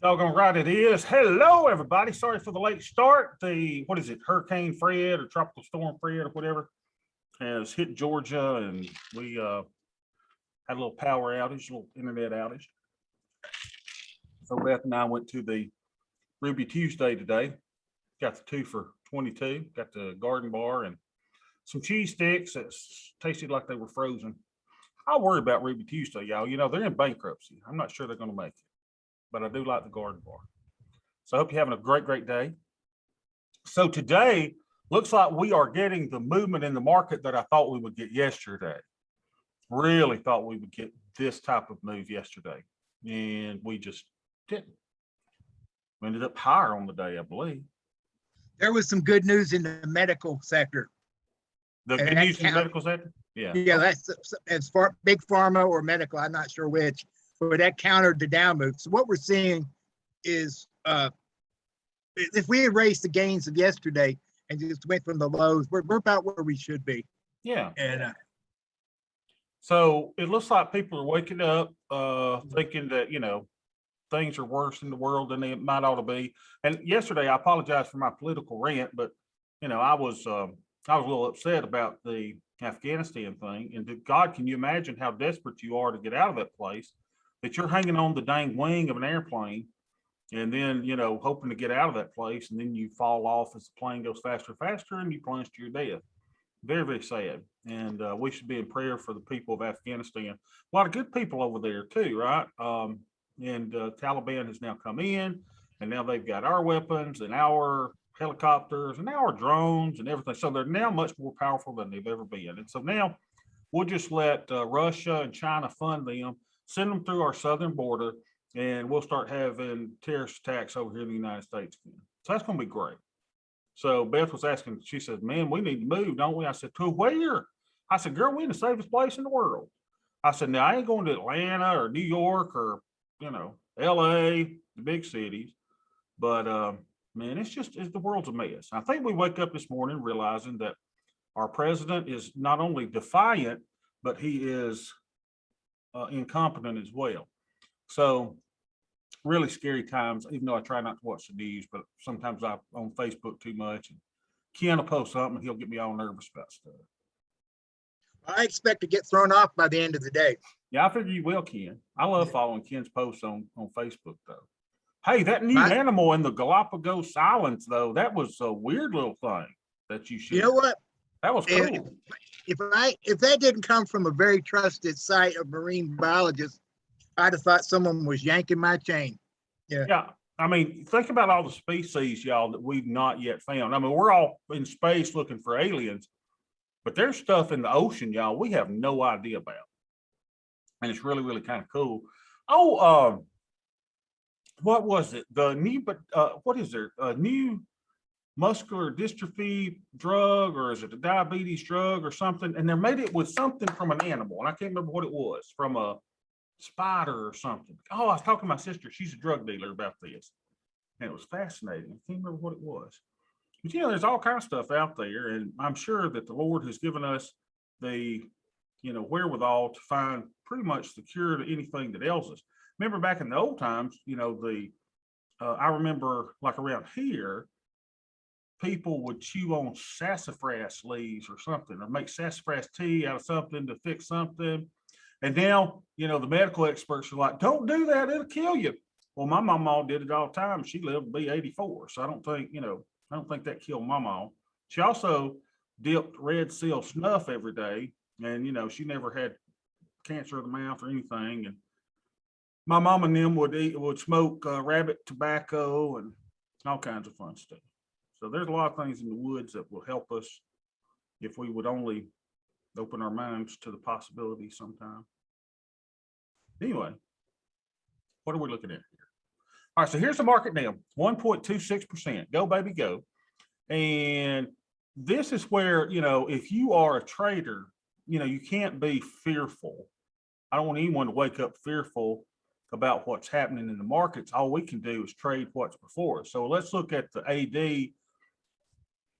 Doggone right it is. Hello, everybody. Sorry for the late start. What is it? Hurricane Fred or Tropical Storm Fred or whatever has hit Georgia, and we had a little power outage, a little internet outage. So Beth and I went to the Ruby Tuesday today. Got the 2 for $22. Got the garden bar and some cheese sticks that tasted like they were frozen. I worry about Ruby Tuesday, y'all. You know, they're in bankruptcy. I'm not sure they're going to make it, but I do like the garden bar. So I hope you're having a great day. So today looks like we are getting the movement in the market that I thought we would get yesterday. Really thought we would get this type of move yesterday, and we just didn't. We ended up higher on the day, I believe. There was some good news in the medical sector. The good news in the medical sector? Yeah. Yeah, that's as far big pharma or medical, I'm not sure which, but that countered the down move. So what we're seeing is if we erase the gains of yesterday and just went from the lows, we're about where we should be. Yeah. And so it looks like people are waking up thinking that, you know, things are worse in the world than they might ought to be. And yesterday, I apologize for my political rant, but, you know, I was a little upset about the Afghanistan thing. And God, can you imagine how desperate you are to get out of that place, that you're hanging on the dang wing of an airplane and then, you know, hoping to get out of that place, and then you fall off as the plane goes faster and faster and you plunge to your death. Very sad. And we should be in prayer for the people of Afghanistan. A lot of good people over there too, right? And Taliban has now come in, and now they've got our weapons and our helicopters and our drones and everything. So they're now much more powerful than they've ever been. And so now we'll just let Russia and China fund them, send them through our southern border, and we'll start having terrorist attacks over here in the United States again. So that's going to be great. So Beth was asking, she said, man, we need to move, don't we? I said, to where? I said, girl, we're in the safest place in the world. I said, now I ain't going to Atlanta or New York or, you know, LA, the big cities. But man, it's the world's a mess. I think we wake up this morning realizing that our president is not only defiant, but he is incompetent as well. So really scary times, even though I try not to watch the news, but sometimes I'm on Facebook too much, and Ken will post something and he'll get me all nervous about stuff. I expect to get thrown off by the end of the day. Yeah, I figure you will, Ken. I love following Ken's posts on Facebook, though. Hey, that new animal in the Galapagos Islands, though, that was a weird little thing that you should. You know what? That was cool. If that didn't come from a very trusted site of marine biologists, I'd have thought someone was yanking my chain. Yeah. I mean, think about all the species, y'all, that we've not yet found. I mean, we're all in space looking for aliens, but there's stuff in the ocean, y'all, we have no idea about. And it's really kind of cool. Oh, what was it? The new, what is there? A new muscular dystrophy drug, or is it a diabetes drug or something? And they made it with something from an animal, and I can't remember what it was, from a spider or something. Oh, I was talking to my sister. She's a drug dealer about this, and it was fascinating. I can't remember what it was. But, you know, there's all kinds of stuff out there, and I'm sure that the Lord has given us the, you know, wherewithal to find pretty much the cure to anything that ails us. Remember back in the old times, you know, I remember like around here, people would chew on sassafras leaves or something, or make sassafras tea out of something to fix something. And now, you know, the medical experts are like, don't do that, it'll kill you. Well, my mama did it all the time. She lived to be 84. So I don't think that killed my mom. She also dipped red seal snuff every day. And, you know, she never had cancer of the mouth or anything. And my mom and them would smoke rabbit tobacco and all kinds of fun stuff. So there's a lot of things in the woods that will help us if we would only open our minds to the possibility sometime. Anyway, what are we looking at here? All right, so here's the market now, 1.26%. Go, baby, go. And this is where, you know, if you are a trader, you know, you can't be fearful. I don't want anyone to wake up fearful about what's happening in the markets. All we can do is trade what's before us. So let's look at the AD.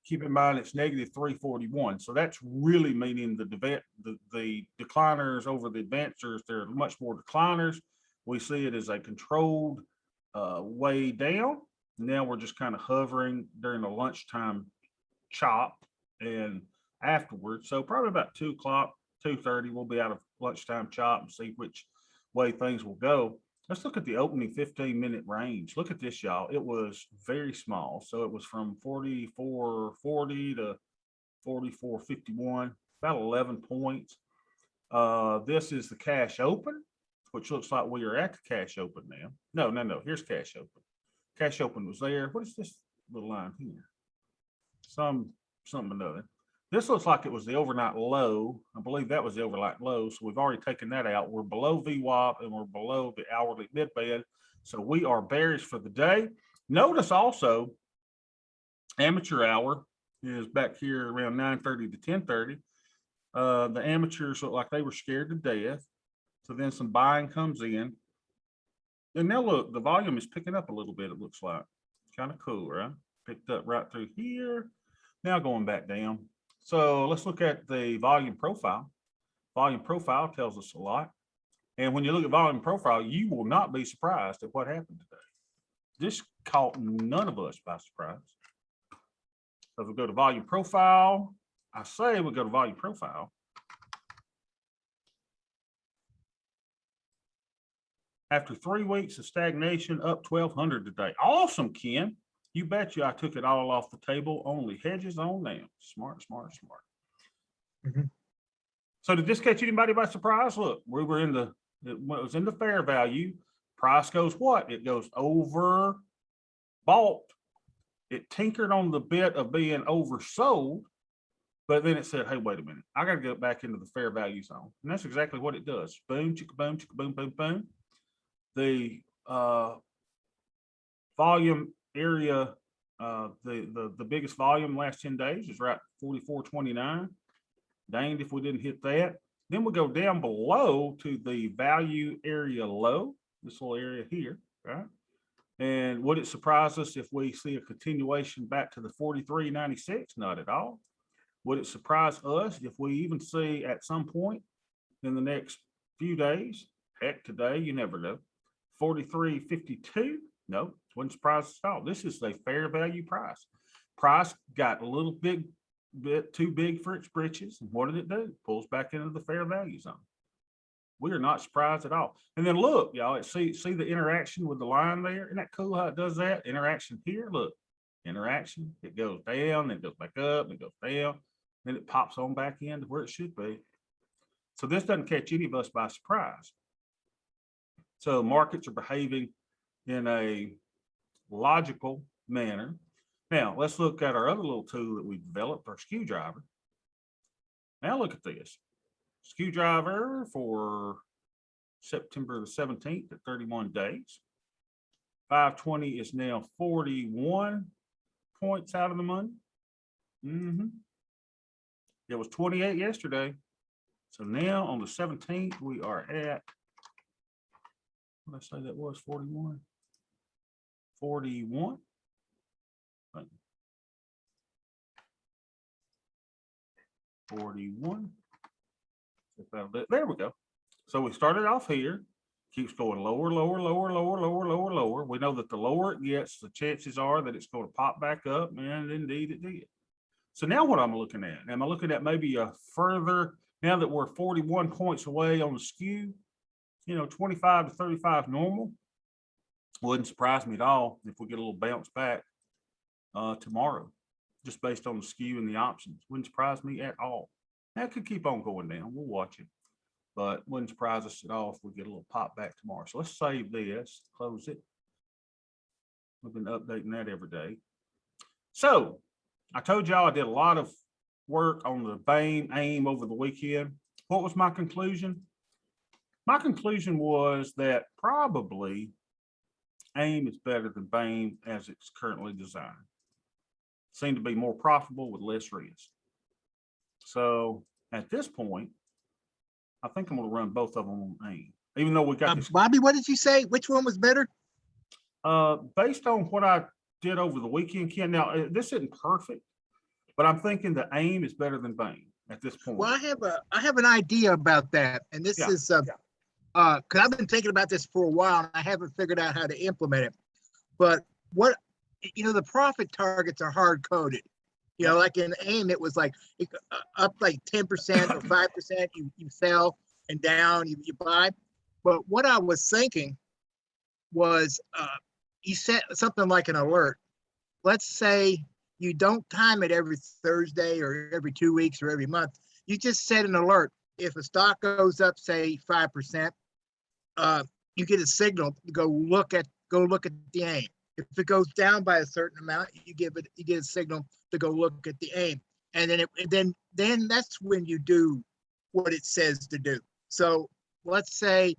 Keep in mind it's negative 341. So that's really meaning the decliners over the advancers. There are much more decliners. We see it as a controlled way down. Now we're just kind of hovering during the lunchtime chop and afterwards. So probably about 2 o'clock, 2:30, we'll be out of lunchtime chop and see which way things will go. Let's look at the opening 15-minute range. Look at this, y'all. It was very small. So it was from 44.40 to 44.51, about 11 points. This is the cash open, which looks like we are at the cash open now. No. Here's cash open. Cash open was there. What is this little line here? Something another. This looks like it was the overnight low. I believe that was the overnight low. So we've already taken that out. We're below VWAP and we're below the hourly mid-band. So we are bearish for the day. Notice also, amateur hour is back here around 9:30 to 10:30. The amateurs look like they were scared to death. So then some buying comes in. And now look, the volume is picking up a little bit, it looks like. Kind of cool, right? Picked up right through here. Now going back down. So let's look at the volume profile. Volume profile tells us a lot. And when you look at volume profile, you will not be surprised at what happened today. This caught none of us by surprise. So if we go to volume profile, I say we go to volume profile. After 3 weeks of stagnation, up 1,200 today. Awesome, Ken. You bet you I took it all off the table. Only hedges on now. Smart. Mhm. So did this catch anybody by surprise? Look, we were in the, it was in the fair value. Price goes what? It goes over bought. It tinkered on the bit of being oversold, but then it said, hey, wait a minute. I got to get back into the fair value zone. And that's exactly what it does. Boom, chicka, boom, chicka, boom, boom, boom. The volume area, the biggest volume last 10 days is right 44.29. Danged if we didn't hit that. Then we go down below to the value area low, this little area here, right? And would it surprise us if we see a continuation back to the 43.96? Not at all. Would it surprise us if we even see at some point in the next few days, heck, today, you never know, 43.52? No, wouldn't surprise us at all. This is a fair value price. Price got a little bit too big for its britches. And what did it do? Pulls back into the fair value zone. We are not surprised at all. And then look, y'all, see the interaction with the line there? Isn't that cool how it does that? Interaction here, look, interaction, it goes down, then it goes back up, and it goes down, then it pops on back into where it should be. So this doesn't catch any of us by surprise. So markets are behaving in a logical manner. Now let's look at our other little tool that we developed, our skew driver. Now look at this. Skew driver for September the 17th at 31 days. 520 is now 41 points out of the money. It was 28 yesterday. So now on the 17th, we are at, what did I say that was, 41? 41. Right. 41. There we go. So we started off here, keeps going lower. We know that the lower it gets, the chances are that it's going to pop back up, and indeed it did. So now what I'm looking at, am I looking at maybe a further, now that we're 41 points away on the skew, 25 to 35 normal? Wouldn't surprise me at all if we get a little bounce back tomorrow, just based on the skew and the options. Wouldn't surprise me at all. That could keep on going down. We'll watch it, but wouldn't surprise us at all if we get a little pop back tomorrow. So let's save this, close it. We've been updating that every day. So I told y'all I did a lot of work on the BAME AIM over the weekend. What was my conclusion? My conclusion was that probably AIM is better than BAME as it's currently designed. Seemed to be more profitable with less risk. So at this point, I think I'm going to run both of them on AIM, even though we got this. Bobby, what did you say? Which one was better? Based on what I did over the weekend, Ken. Now this isn't perfect, but I'm thinking the AIM is better than BAME at this point. Well, I have an idea about that, and this is because I've been thinking about this for a while, and I haven't figured out how to implement it. But what, the profit targets are hard coded. Like in AIM, it was like up like 10% or 5%, you sell, and down you buy. But what I was thinking was you set something like an alert. Let's say you don't time it every Thursday or every 2 weeks or every month. You just set an alert. If a stock goes up, say 5%, you get a signal to go look at the AIM. If it goes down by a certain amount, you get a signal to go look at the AIM, and then that's when you do what it says to do. So let's say,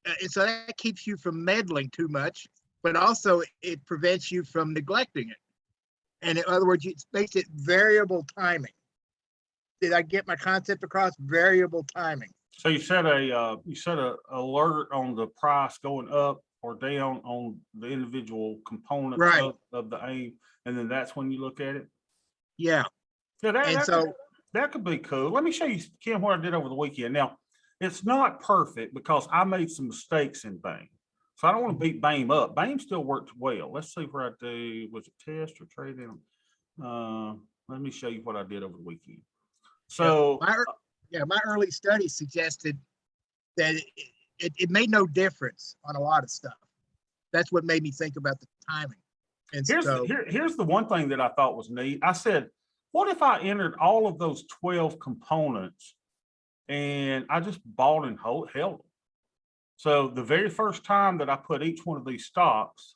and so that keeps you from meddling too much, but also it prevents you from neglecting it. And in other words, it makes it variable timing. Did I get my concept across? Variable timing. So you set a alert on the price going up or down on the individual components Right. of the AIM, and then that's when you look at it. Yeah. Yeah, And so that could be cool. Let me show you, Kim, what I did over the weekend. Now, it's not perfect because I made some mistakes in BAME. So I don't want to beat BAME up. BAME still worked well. Let's see where I do. Was it test or trade in? Let me show you what I did over the weekend. So my early studies suggested that it made no difference on a lot of stuff. That's what made me think about the timing. And here's the one thing that I thought was neat. I said, what if I entered all of those 12 components and I just bought and held them? So the very first time that I put each one of these stocks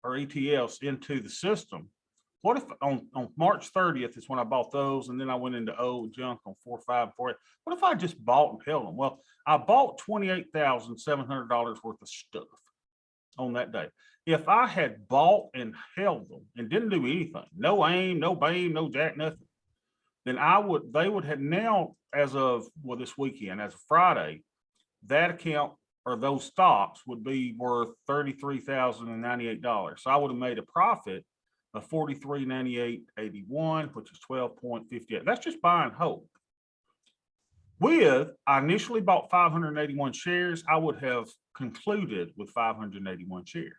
or ETFs into the system, what if on March 30th is when I bought those, and then I went into old junk on 4, 5, 4. What if I just bought and held them? Well, I bought $28,700 worth of stuff on that day. If I had bought and held them and didn't do anything, no AIM, no BAME, no jack, nothing, then they would have now, as of this weekend, as of Friday, that account or those stocks would be worth $33,098. So I would have made a profit of $43,9881, which is 12.58. That's just buy and hold. I initially bought 581 shares. I would have concluded with 581 shares.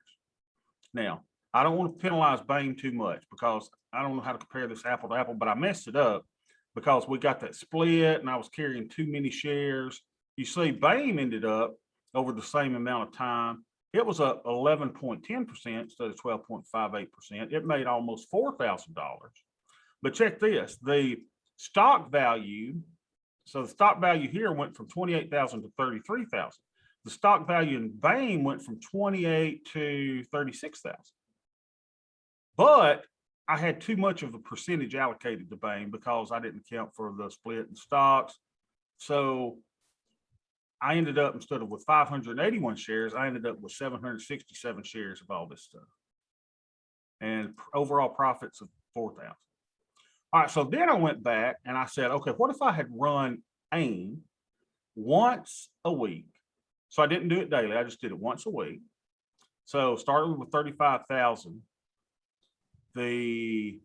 Now, I don't want to penalize BAME too much because I don't know how to compare this apple to apple, but I messed it up because we got that split and I was carrying too many shares. You see, BAME ended up over the same amount of time. It was up 11.10% instead of 12.58%. It made almost $4,000. But check this, the stock value. So the stock value here went from 28,000 to 33,000. The stock value in BAME went from 28 to 36,000. But I had too much of a percentage allocated to BAME because I didn't account for the split in stocks. So I ended up, instead of with 581 shares, I ended up with 767 shares of all this stuff. And overall profits of 4,000. All right, so then I went back and I said, okay, what if I had run AIM once a week? So I didn't do it daily. I just did it once a week. So starting with 35,000, the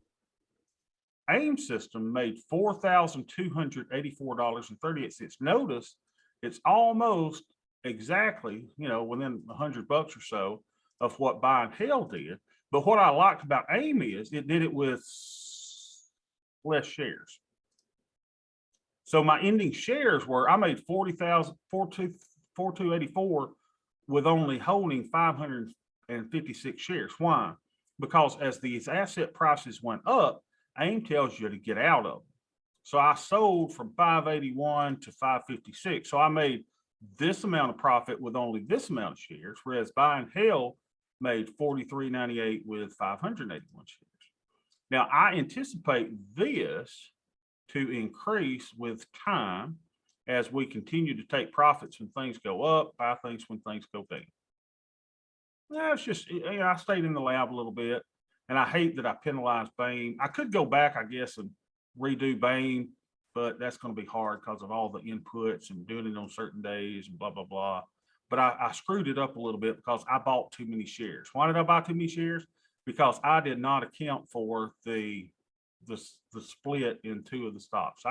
AIM system made $4,284.38. Notice it's almost exactly, within $100 or so of what buy and held did. But what I liked about AIM is it did it with less shares. So my ending shares were, I made 4284 with only holding 556 shares. Why? Because as these asset prices went up, AIM tells you to get out of them. So I sold from 581 to 556. So I made this amount of profit with only this amount of shares, whereas buy and held made 43.98 with 581 shares. Now I anticipate this to increase with time as we continue to take profits when things go up, buy things when things go down. Yeah, it's just, I stayed in the lab a little bit, and I hate that I penalized BAME. I could go back, I guess, and redo BAME, but that's going to be hard because of all the inputs and doing it on certain days and blah, blah, blah. But I screwed it up a little bit because I bought too many shares. Why did I buy too many shares? Because I did not account for the split in two of the stocks.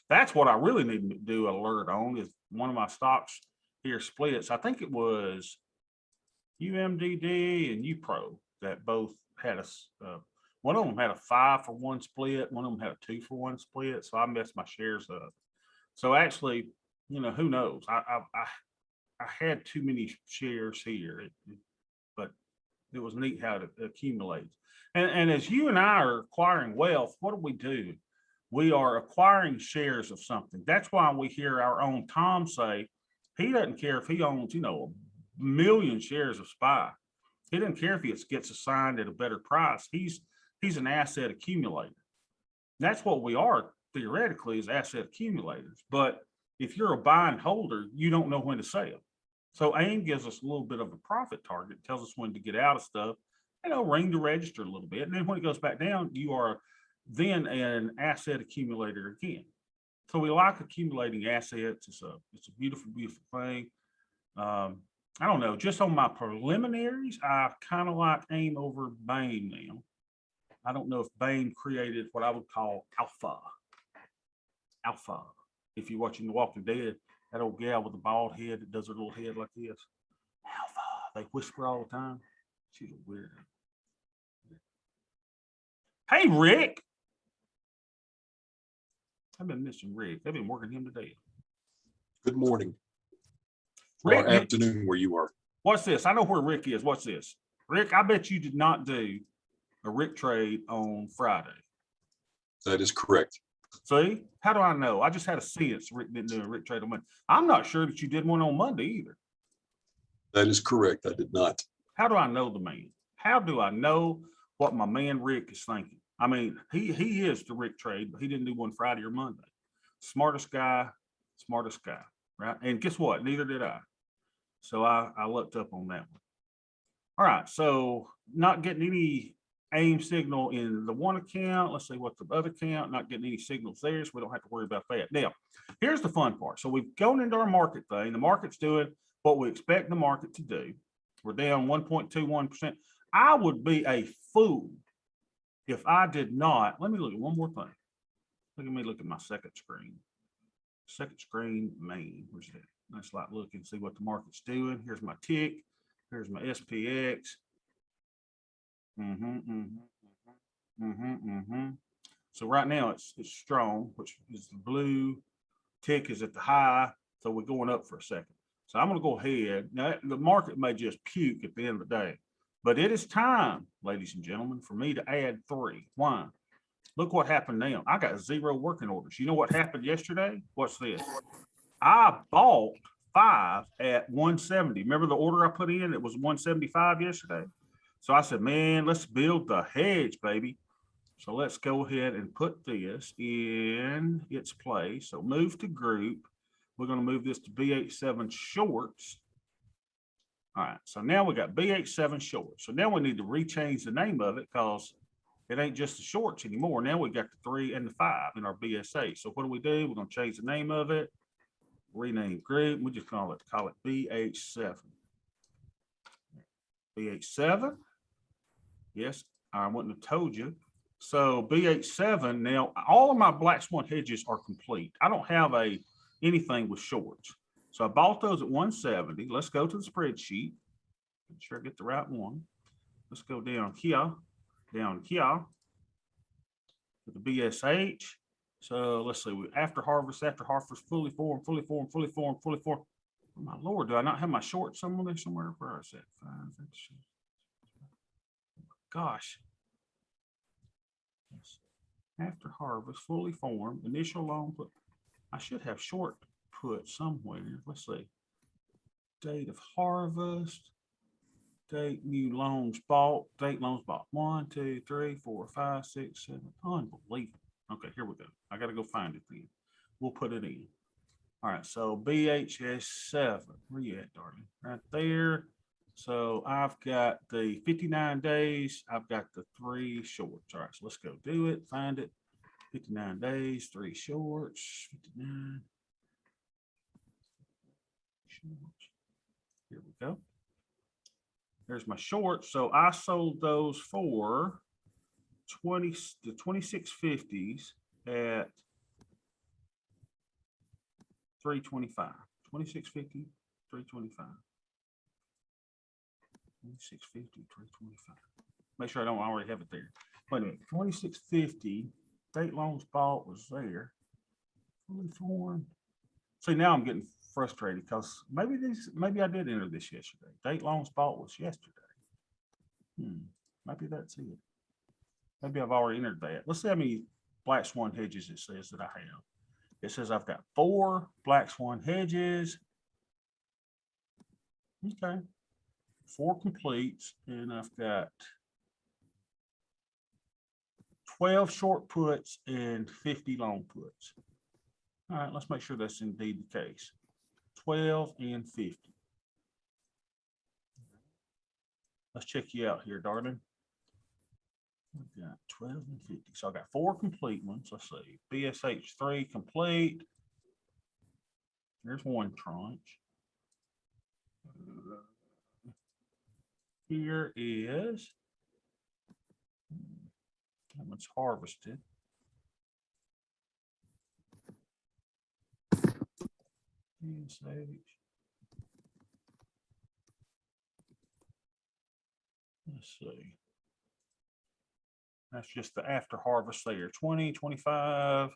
That's what I really need to do an alert on, is one of my stocks here splits. I think it was, UMDD and UPRO that both had one of them had a 5-for-1 split. One of them had a 2-for-1 split. So I messed my shares up. So actually, who knows? I had too many shares here, but it was neat how it accumulates. And as you and I are acquiring wealth, what do? We are acquiring shares of something. That's why we hear our own Tom say he doesn't care if he owns, a million shares of SPY. He doesn't care if he gets assigned at a better price. He's an asset accumulator. That's what we are theoretically, as asset accumulators. But if you're a buy and holder, you don't know when to sell. So AIM gives us a little bit of a profit target, tells us when to get out of stuff, ring the register a little bit. And then when it goes back down, you are then an asset accumulator again. So we like accumulating assets. It's a beautiful, beautiful thing. I don't know, just on my preliminaries, I kind of like AIM over BAME now. I don't know if BAME created what I would call alpha. If you're watching The Walking Dead, that old gal with the bald head that does her little head like this. Alpha. They whisper all the time. She's a weirdo. Hey, Rick. I've been missing Rick. They've been working him to death. Good morning. Rick, or afternoon where you are. What's this? I know where Rick is. What's this? Rick, I bet you did not do a Rick trade on Friday. That is correct. See? How do I know? I just had a sense Rick didn't do a Rick trade on Monday. I'm not sure that you did one on Monday either. That is correct. I did not. How do I know the man? How do I know what my man Rick is thinking? I mean, he is the Rick trade, but he didn't do one Friday or Monday. Smartest guy, right? And guess what? Neither did I. So I looked up on that one. All right, so not getting any AIM signal in the one account. Let's see what the other account, not getting any signals there, so we don't have to worry about that. Now, here's the fun part. So we've gone into our market thing. The market's doing what we expect the market to do. We're down 1.21%. I would be a fool if I did not. Let me look at one more thing. Look at my second screen. Second screen main. Where's that? Let's like look and see what the market's doing. Here's my tick. Here's my SPX. So right now it's strong, which is the blue. Tick is at the high. So we're going up for a second. So I'm going to go ahead. Now the market may just puke at the end of the day, but it is time, ladies and gentlemen, for me to add 3. Why? Look what happened now. I got 0 working orders. You know what happened yesterday? What's this? I bought 5 at 170. Remember the order I put in? It was 175 yesterday. So I said, man, let's build the hedge, baby. So let's go ahead and put this in its place. So move to group. We're going to move this to BH7 shorts. All right. So now we got BH7 shorts. So now we need to rechange the name of it because it ain't just the shorts anymore. Now we got the 3 and the 5 in our BS8. So what do? We're going to change the name of it. Rename group. We just call it BH7. BH7. Yes, I wouldn't have told you. So BH7. Now all of my black swan hedges are complete. I don't have anything with shorts. So I bought those at 170. Let's go to the spreadsheet. Make sure I get the right one. Let's go down here to the BSH. So let's see, after harvest, fully formed. Oh, my Lord, do I not have my short somewhere? Where is that? Gosh. After harvest, fully formed, initial loan put. I should have short put somewhere. Let's see. Date of harvest. Date new loans bought. Date loans bought. 1, 2, 3, 4, 5, 6, 7. Unbelievable. Okay, here we go. I got to go find it then. We'll put it in. All right, so BHS7. Where you at, darling? Right there. So I've got the 59 days. I've got the 3 shorts. All right, so let's go do it. Find it. 59 days, 3 shorts. 59 shorts. Here we go. There's my shorts. So I sold those for the 2650s at 325. 2650, 325. 2650, 325. Make sure I don't already have it there. Wait a minute, 2650, date loans bought was there. Fully formed. See, now I'm getting frustrated because maybe I did enter this yesterday. Date loans bought was yesterday. Maybe that's it. Maybe I've already entered that. Let's see how many black swan hedges it says that I have. It says I've got 4 black swan hedges. Okay. 4 completes, and I've got 12 short puts and 50 long puts. All right, let's make sure that's indeed the case. 12 and 50. Let's check you out here, darling. We've got 12 and 50. So I got 4 complete ones. Let's see. BSH3 complete. There's 1 tranche. Here is that one's harvested. BSH. Let's see. That's just the after harvest there. 20, 25.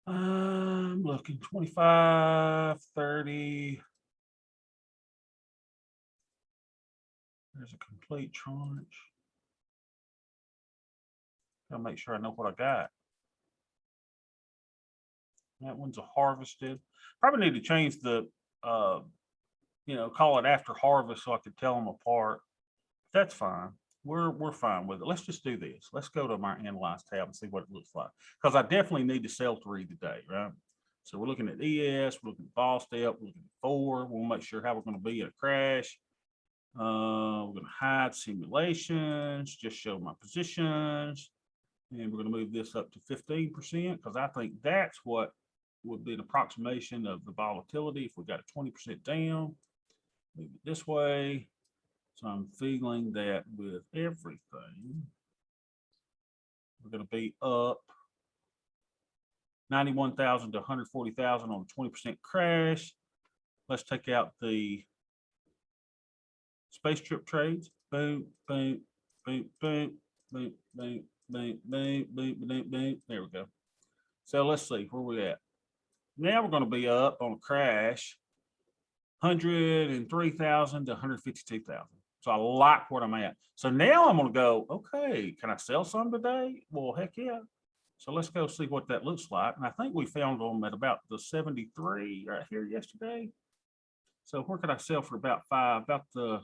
I'm looking 25, 30. There's a complete tranche. Gotta make sure I know what I got. That one's a harvested. Probably need to change the, call it after harvest so I could tell them apart. That's fine. We're fine with it. Let's just do this. Let's go to my analyze tab and see what it looks like. Because I definitely need to sell 3 today, right? So we're looking at ES, we're looking at ball step, we're looking at 4. We'll make sure how we're going to be at a crash. We're going to hide simulations, just show my positions. And we're going to move this up to 15% because I think that's what would be an approximation of the volatility if we got a 20% down. Move it this way. So I'm feeling that with everything, we're going to be up 91,000 to 140,000 on a 20% crash. Let's take out the space trip trades. Boom, boom, boom, boom, boom, boom, boom, boom, boom, boom, boom. There we go. So let's see where we're at. Now we're going to be up on a crash 103,000 to 152,000. So I like what I'm at. So now I'm going to go, okay, can I sell some today? Well, heck yeah. So let's go see what that looks like. And I think we found them at about the 73 right here yesterday. So where could I sell for about 5? About the,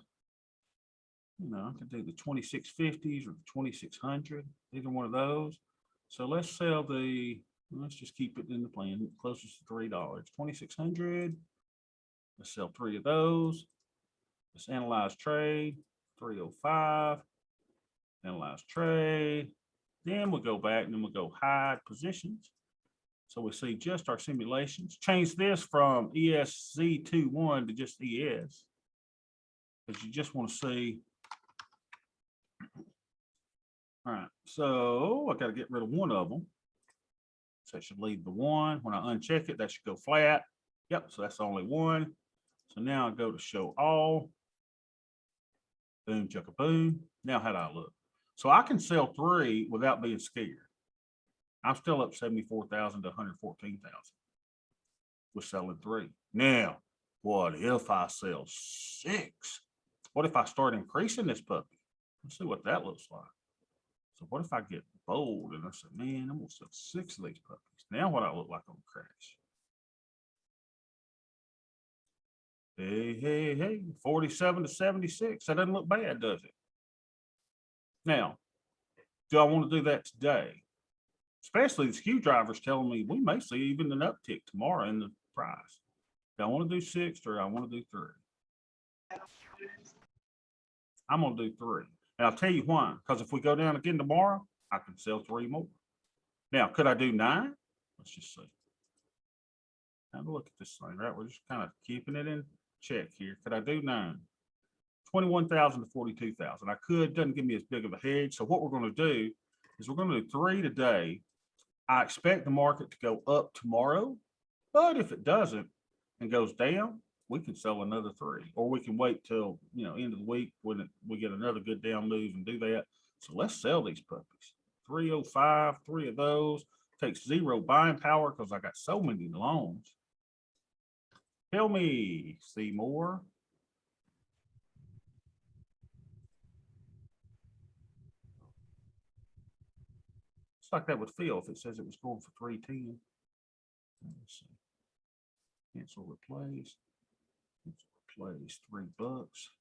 I could do the 2650s or the 2600, either one of those. So let's sell let's just keep it in the plan, closest to $3, 2600. Let's sell 3 of those. Let's analyze trade, 305, analyze trade. Then we'll go back and then we'll go hide positions. So we see just our simulations. Change this from ESZ21 to just ES. Because you just want to see. All right, so I got to get rid of one of them. So it should leave the 1. When I uncheck it, that should go flat. Yep, so that's only 1. So now I go to show all. Boom, chugga boom. Now how do I look? So I can sell 3 without being scared. I'm still up 74,000 to 114,000. We're selling 3. Now, what if I sell 6? What if I start increasing this puppy? Let's see what that looks like. So what if I get bold and I say, man, I'm gonna sell 6 of these puppies. Now what I look like on the crash. Hey, 47 to 76. That doesn't look bad, does it? Now, do I want to do that today? Especially the skew drivers telling me we may see even an uptick tomorrow in the price. Do I want to do 6 or I want to do 3? I'm going to do 3. And I'll tell you why. Because if we go down again tomorrow, I can sell 3 more. Now, could I do 9? Let's just see. Have a look at this thing, right? We're just kind of keeping it in check here. Could I do 9? 21,000 to 42,000. I could, doesn't give me as big of a hedge. So what we're going to do is we're going to do 3 today. I expect the market to go up tomorrow, but if it doesn't and goes down, we can sell another 3, or we can wait till, end of the week when we get another good down move and do that. So let's sell these puppies. 305, 3 of those. Takes 0 buying power because I got so many loans. Tell me, Seymour. It's like that with Phil if it says it was going for 310. Let's see. Cancel replace. Cancel replace, $3.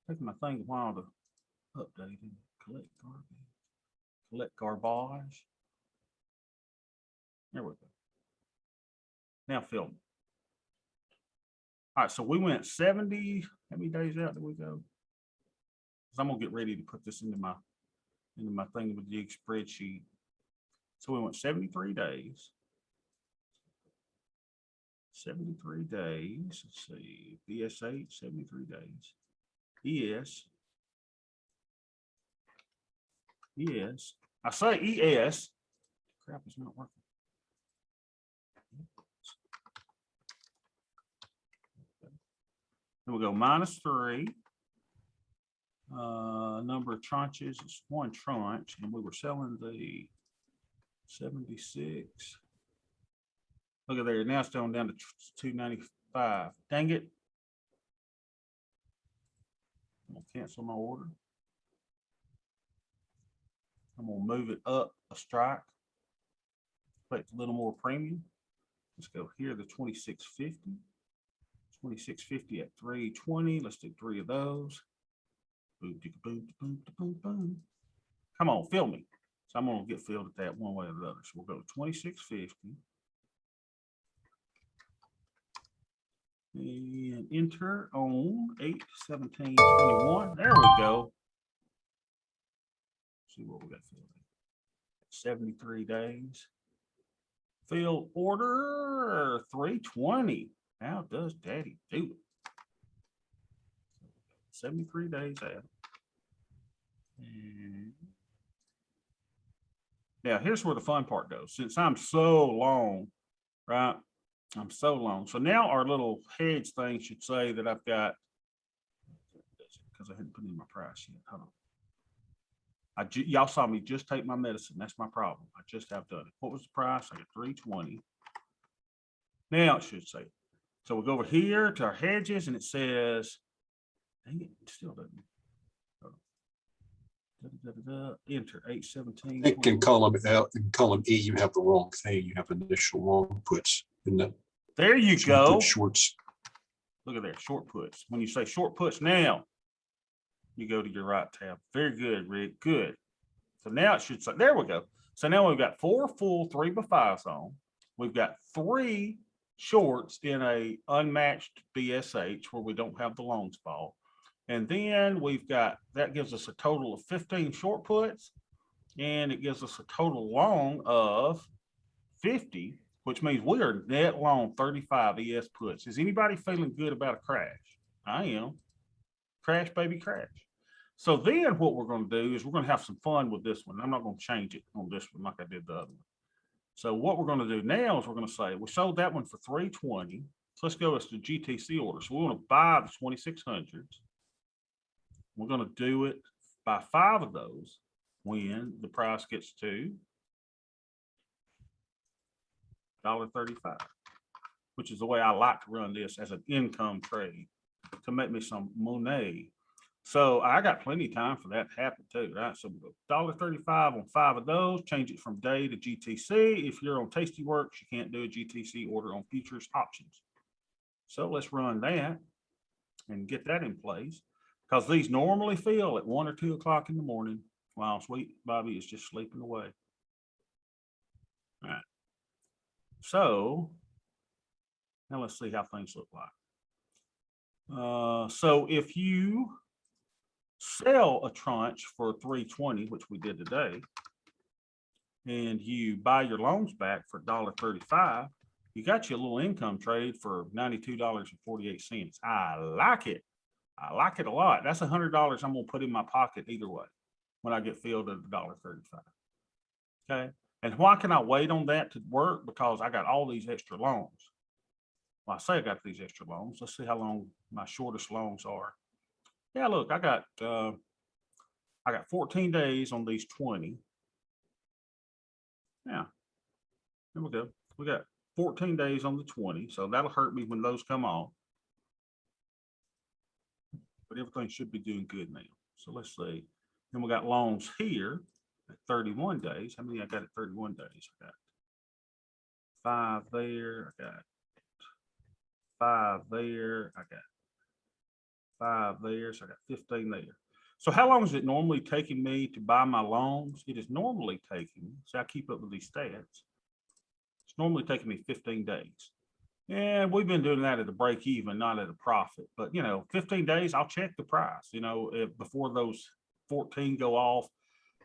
Taking my thing a while to update and collect garbage. Collect garbage. There we go. Now film. All right, so we went 70. How many days out did we go? I'm gonna get ready to put this into my thing with the spreadsheet. So we went 73 days. 73 days. Let's see. BSH, 73 days. ES. ES. I say ES. Crap, it's not working. Then we go -3. Number of tranches is 1 tranche, and we were selling the 76. Look at there. Now it's down to 295. Dang it. I'm gonna cancel my order. I'm gonna move it up a strike. Collect a little more premium. Let's go here, the 2650. 2650 at 320. Let's do 3 of those. Boom, boom, boom, boom, boom. Come on, fill me. So I'm gonna get filled at that one way or the other. So we'll go to 2650. And enter on 8/17/21. There we go. See what we got filled. 73 days. Fill order 320. How does Daddy do it? 73 days out. And now here's where the fun part goes. Since I'm so long, right? I'm so long. So now our little hedge thing should say that I've got, because I hadn't put in my price yet. Hold on. Y'all saw me just take my medicine. That's my problem. I just have done it. What was the price? I got 320. Now it should say. So we'll go over here to our hedges and it says, dang it, it still doesn't. Enter 8/17. I think in column E, you have the wrong thing. You have initial long puts in the. There you go. Shorts. Look at there, short puts. When you say short puts now, you go to your right tab. Very good, Rick. Good. So now it should say, there we go. So now we've got 4 full 3x5s on. We've got 3 shorts in a unmatched BSH where we don't have the long spot. And then we've got, that gives us a total of 15 short puts, and it gives us a total long of 50, which means we are net long 35 ES puts. Is anybody feeling good about a crash? I am. Crash, baby, crash. So then what we're going to do is we're going to have some fun with this one. I'm not going to change it on this one like I did the other one. So what we're going to do now is we're going to say, we sold that one for 320. So let's go as the GTC order. So we want to buy the 2600s. We're going to do it by 5 of those when the price gets to $1.35, which is the way I like to run this as an income trade to make me some money. So I got plenty of time for that to happen too, right? So we go $1.35 on 5 of those, change it from day to GTC. If you're on Tasty Works, you can't do a GTC order on futures options. So let's run that and get that in place, because these normally fill at 1 or 2 o'clock in the morning while sweet Bobby is just sleeping away. All right. So now let's see how things look like. So if you sell a tranche for 320, which we did today, and you buy your loans back for $1.35, you got you a little income trade for $92.48. I like it. I like it a lot. That's $100 I'm gonna put in my pocket either way when I get filled at $1.35. Okay. And why can I wait on that to work? Because I got all these extra loans. Well, I say I got these extra loans. Let's see how long my shortest loans are. Yeah, look, I got 14 days on these 20. Yeah. There we go. We got 14 days on the 20. So that'll hurt me when those come off. But everything should be doing good now. So let's see. Then we got loans here at 31 days. How many I got at 31 days? I got 5 there. I got 5 there. I got 5 there. So I got 15 there. So how long is it normally taking me to buy my loans? It is normally taking, so I keep up with these stats. It's normally taking me 15 days. And we've been doing that at a break even, not at a profit. But, 15 days, I'll check the price, before those 14 go off,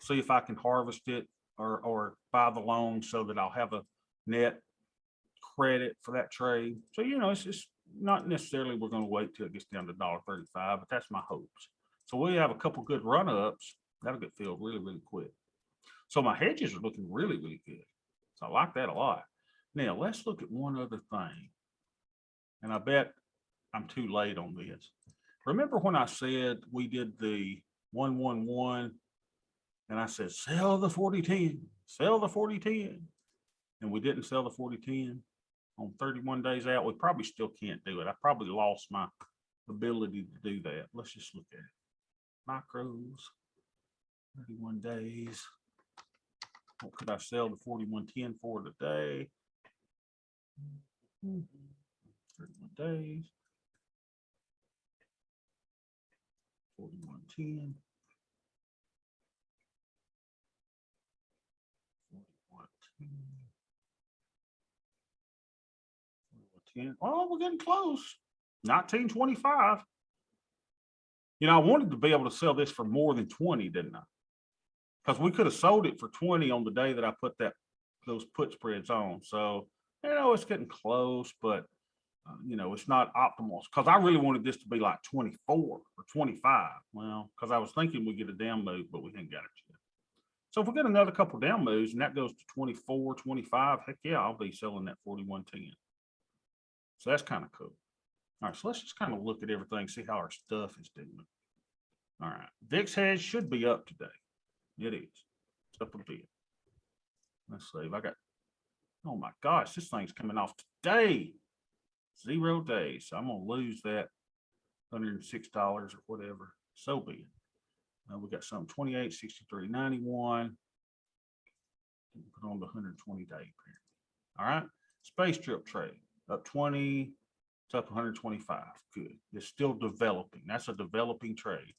see if I can harvest it or buy the loan so that I'll have a net credit for that trade. So, it's just not necessarily we're going to wait till it gets down to $1.35, but that's my hopes. So we have a couple good run-ups. That'll get filled really, really quick. So my hedges are looking really, really good. So I like that a lot. Now let's look at one other thing. And I bet I'm too late on this. Remember when I said we did the 111 and I said, sell the 40-10, sell the 40-10. And we didn't sell the 40-10 on 31 days out. We probably still can't do it. I probably lost my ability to do that. Let's just look at it. Macros, 31 days. What could I sell the 41.10 for today? 31 days. 41.10. 41.10. Oh, we're getting close. 19.25. I wanted to be able to sell this for more than 20, didn't I? Because we could have sold it for 20 on the day that I put those put spreads on. So, it's getting close, but it's not optimal. Because I really wanted this to be like 24 or 25. Well, because I was thinking we get a down move, but we ain't got it yet. So if we get another couple down moves and that goes to 24, 25, heck yeah, I'll be selling that 41.10. So that's kind of cool. All right, so let's just kind of look at everything, see how our stuff is doing. All right, VIX hedge should be up today. It is. It's up a bit. Let's see if I got, oh my gosh, this thing's coming off today. 0 days. So I'm going to lose that $106 or whatever. So be it. We got some 28, 63, 91. Put on the 120 day period. All right. Space trip trade up 20. It's up 125. Good. It's still developing. That's a developing trade.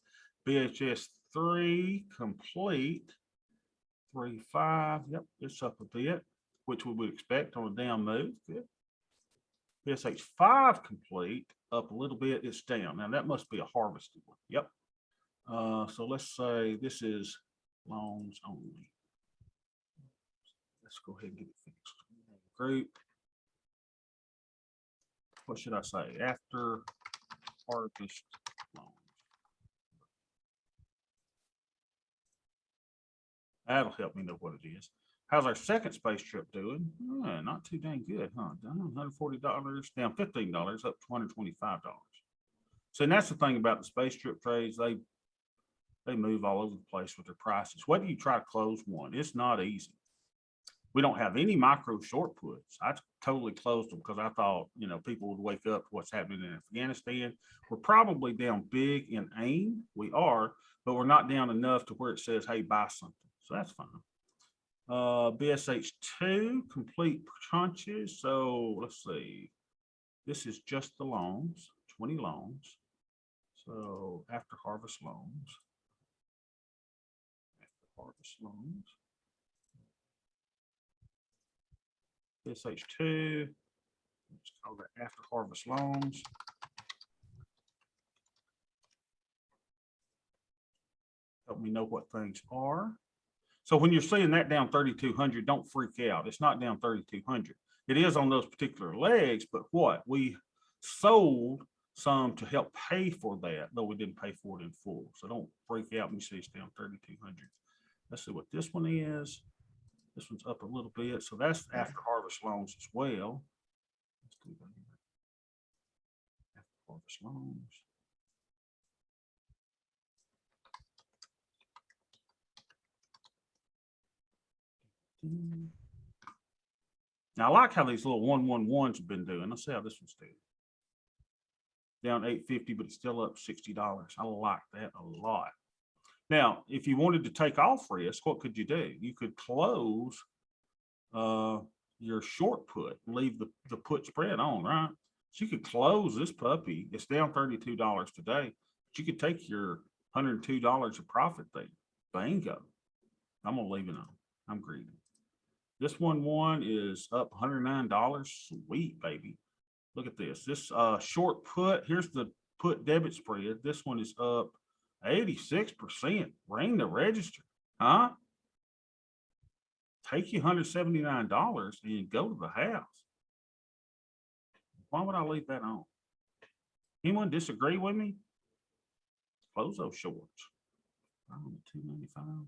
BHS 3 complete. 3.5. Yep. It's up a bit, which we would expect on a down move. Good. PSH 5 complete, up a little bit, it's down. Now that must be a harvested one. Yep. So let's say this is loans only. Let's go ahead and get it fixed. Group. What should I say? After harvest loans. That'll help me know what it is. How's our second space trip doing? Not too dang good, huh? Down $140, down $15, up $225. So and that's the thing about the space trip trades. They move all over the place with their prices. Whether you try to close one, it's not easy. We don't have any micro short puts. I totally closed them because I thought, people would wake up to what's happening in Afghanistan. We're probably down big in AIM. We are, but we're not down enough to where it says, hey, buy something. So that's fine. BSH2 complete tranches. So let's see. This is just the loans, 20 loans. So after harvest loans. After harvest loans. BSH2. Let's call that after harvest loans. Help me know what things are. So when you're seeing that down 3,200, don't freak out. It's not down 3,200. It is on those particular legs, but what? We sold some to help pay for that, though we didn't pay for it in full. So don't freak out when you see it's down 3,200. Let's see what this one is. This one's up a little bit. So that's after harvest loans as well. Let's do that. After harvest loans. Now I like how these little 111s have been doing. Let's see how this one's doing. Down $8.50, but it's still up $60. I like that a lot. Now, if you wanted to take off risk, what could you do? You could close your short put and leave the put spread on, right? So you could close this puppy. It's down $32 today. But you could take your $102 of profit there. Bingo. I'm gonna leave it on. I'm greedy. This one is up $109. Sweet, baby. Look at this. This short put, here's the put debit spread. This one is up 86%. Ring the register. Huh? Take you $179 and go to the house. Why would I leave that on? Anyone disagree with me? Close those shorts. $295.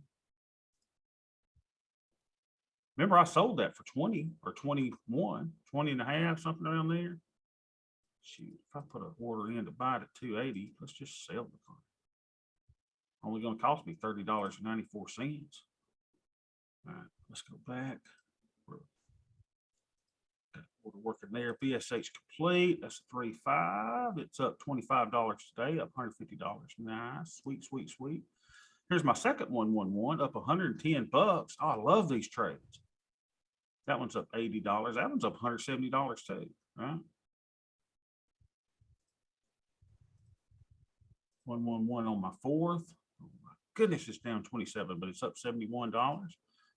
Remember, I sold that for 20 or 21, 20 and a half, something around there. Shoot, if I put an order in to buy it at 280, let's just sell the car. Only going to cost me $30.94. All right, let's go back. Order working there. BSH complete. That's a 3.5. It's up $25 today, up $150. Nice, sweet, sweet, sweet. Here's my second 111, up $110. Oh, I love these trades. That one's up $80. That one's up $170 too, right? 111 on my fourth. Oh my goodness, it's down 27, but it's up $71.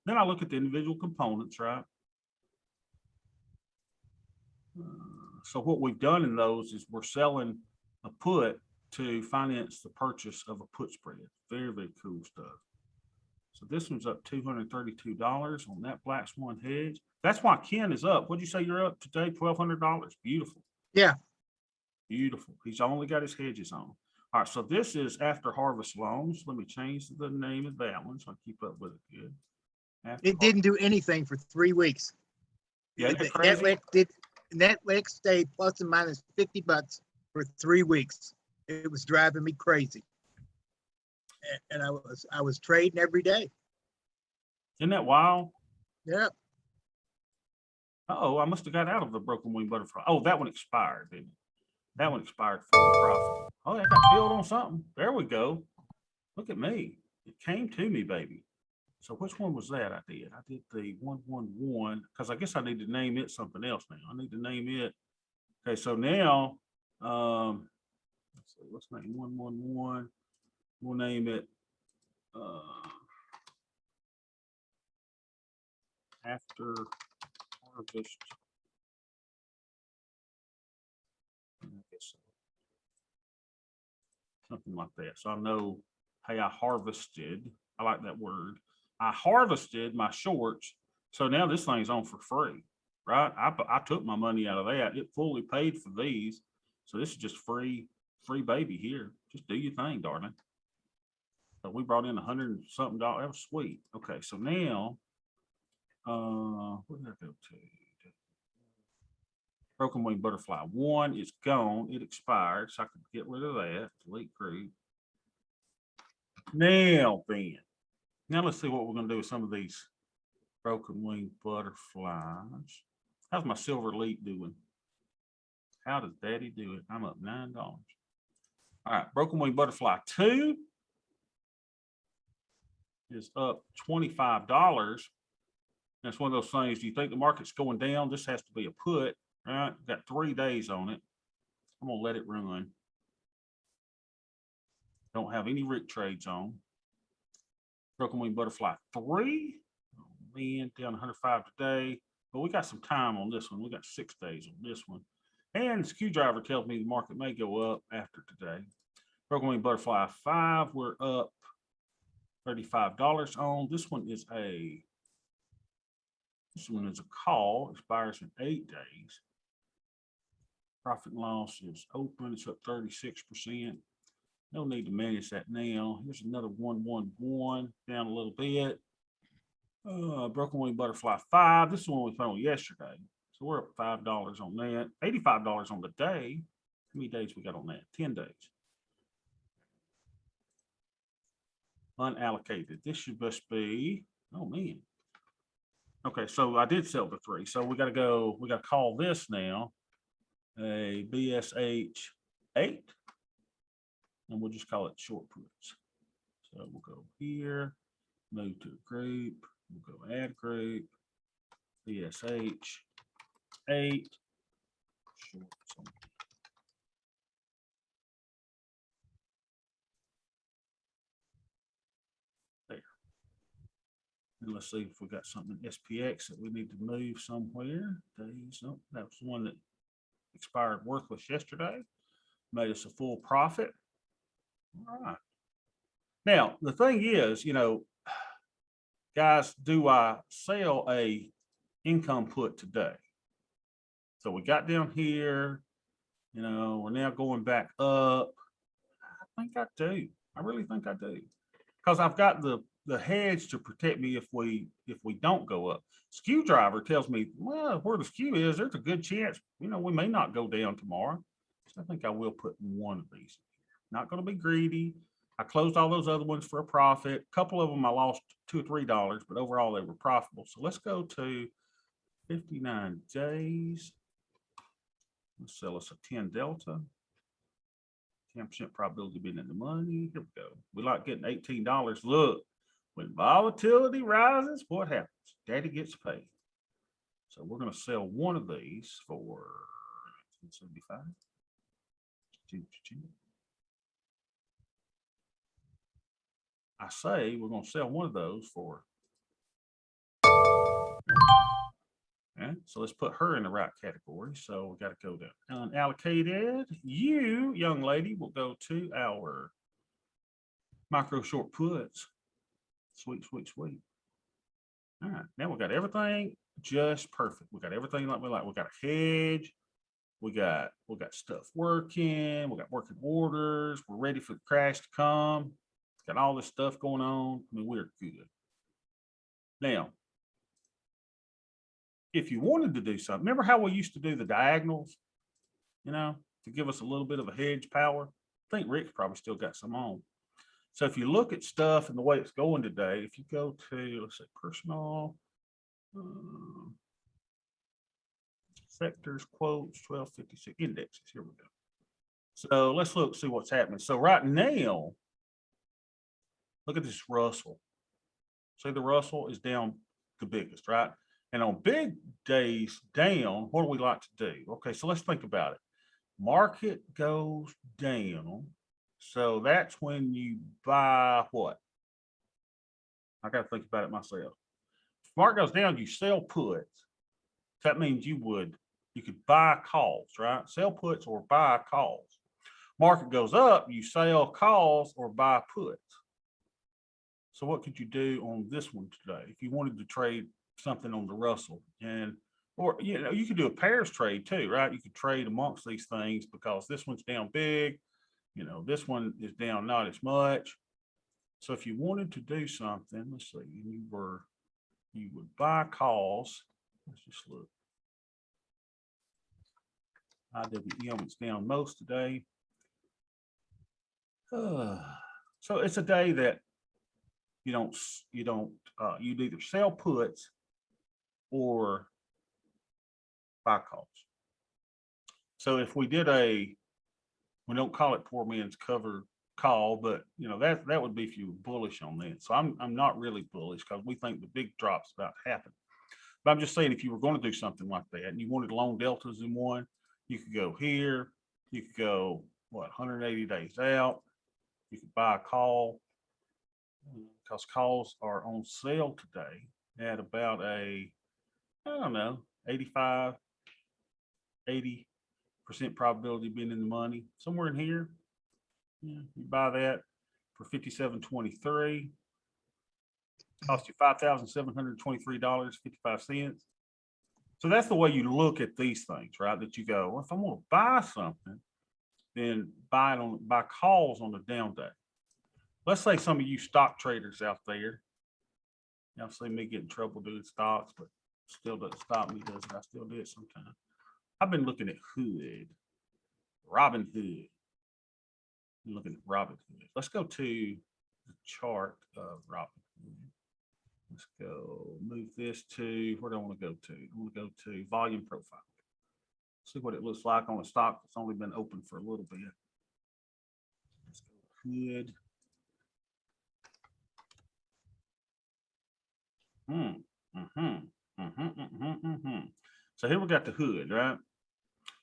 Then I look at the individual components, right? So what we've done in those is we're selling a put to finance the purchase of a put spread. Very, very cool stuff. So this one's up $232 on that Black Swan hedge. That's why Ken is up. What'd you say you're up today? $1,200. Beautiful. Yeah. Beautiful. He's only got his hedges on. All right. So this is after harvest loans. Let me change the name of that one so I keep up with it good. It didn't do anything for 3 weeks. Yeah, crazy. Netflix stayed plus and minus $50 for 3 weeks. It was driving me crazy. And I was trading every day. Isn't that wild? Yeah. Oh, I must have got out of the broken wing butterfly. Oh, that one expired, didn't it? That one expired for profit. Oh, I got filled on something. There we go. Look at me. It came to me, baby. So which one was that I did? I did the 111 because I guess I need to name it something else now. I need to name it. Okay, so now let's see, let's name 111. We'll name it after harvest. I guess so. Something like that. So I know, hey, I harvested. I like that word. I harvested my shorts. So now this thing's on for free, right? I took my money out of that. It fully paid for these. So this is just free baby here. Just do your thing, darling. So we brought in $100 and something. That was sweet. Okay, so now, where did I go to? Broken wing butterfly 1 is gone. It expired, so I could get rid of that. Delete group. Now then, now let's see what we're going to do with some of these broken wing butterflies. How's my silver leaf doing? How does Daddy do it? I'm up $9. All right, broken wing butterfly 2 is up $25. That's one of those things. Do you think the market's going down? This has to be a put, right? Got 3 days on it. I'm gonna let it run. Don't have any Rick trades on. Broken wing butterfly 3. Oh man, down 105 today. But we got some time on this one. We got 6 days on this one. And the screwdriver tells me the market may go up after today. Broken wing butterfly 5, we're up $35 on. This one is a call, expires in 8 days. Profit and loss is open, it's up 36%. No need to manage that now. Here's another 111 down a little bit. Broken wing butterfly 5. This is the one we found yesterday. So we're up $5 on that. $85 on the day. How many days we got on that? 10 days. Unallocated. This should just be, oh man. Okay, so I did sell the 3. So we got to call this now a BSH 8. And we'll just call it short puts. So we'll go here, move to a group, we'll go add group, BSH 8, short. There. And let's see if we got something in SPX that we need to move somewhere. Days, no, that was the one that expired worthless yesterday, made us a full profit. All right. Now, the thing is, guys, do I sell a income put today? So we got down here, we're now going back up. I think I do. I really think I do. Because I've got the hedge to protect me if we don't go up. Skew driver tells me, well, where the skew is, there's a good chance, we may not go down tomorrow. So I think I will put one of these. Not going to be greedy. I closed all those other ones for a profit. A couple of them I lost $2 or $3, but overall they were profitable. So let's go to 59 days. Let's sell us a 10 delta. 10% probability of being in the money. Here we go. We like getting $18. Look, when volatility rises, what happens? Daddy gets paid. So we're going to sell one of these for 75. I say we're going to sell one of those for. Okay, so let's put her in the right category. So we got to go down. Unallocated. You, young lady, will go to our micro short puts. Sweet, sweet, sweet. All right, now we got everything just perfect. We got everything like we like. We got a hedge. We got stuff working. We got working orders. We're ready for the crash to come. Got all this stuff going on. I mean, we're good. Now, if you wanted to do something, remember how we used to do the diagonals, to give us a little bit of a hedge power? I think Rick's probably still got some on. So if you look at stuff and the way it's going today, if you go to, let's say, personal, sectors, quotes, 1256, indexes, here we go. So let's see what's happening. So right now, look at this Russell. See, the Russell is down the biggest, right? And on big days down, what do we like to do? Okay, so let's think about it. Market goes down. So that's when you buy what? I got to think about it myself. If market goes down, you sell puts. That means you could buy calls, right? Sell puts or buy calls. Market goes up, you sell calls or buy puts. So what could you do on this one today if you wanted to trade something on the Russell? Or you could do a pairs trade too, right? You could trade amongst these things because this one's down big, this one is down not as much. So if you wanted to do something, let's see, you would buy calls. Let's just look. IWM is down most today. So it's a day that you'd either sell puts or buy calls. So if we did we don't call it poor man's cover call, but that would be if you were bullish on that. So I'm not really bullish because we think the big drop's about to happen. But I'm just saying, if you were going to do something like that and you wanted long deltas in one, you could go here. You could go 180 days out. You could buy a call because calls are on sale today at about 85, 80% probability of being in the money, somewhere in here. You buy that for $57.23. Cost you $5,723.55. So that's the way you look at these things, right? That you go, well, if I'm going to buy something, then buy calls on the down day. Let's say some of you stock traders out there, y'all see me get in trouble doing stocks, but still doesn't stop me, does it? I still do it sometimes. I've been looking at Hood, Robin Hood. I'm looking at Robin Hood. Let's go to the chart of Robin Hood. Let's go move this to, where do I want to go to? I want to go to volume profile. See what it looks like on a stock that's only been open for a little bit. Let's go Hood. So here we got the Hood, right?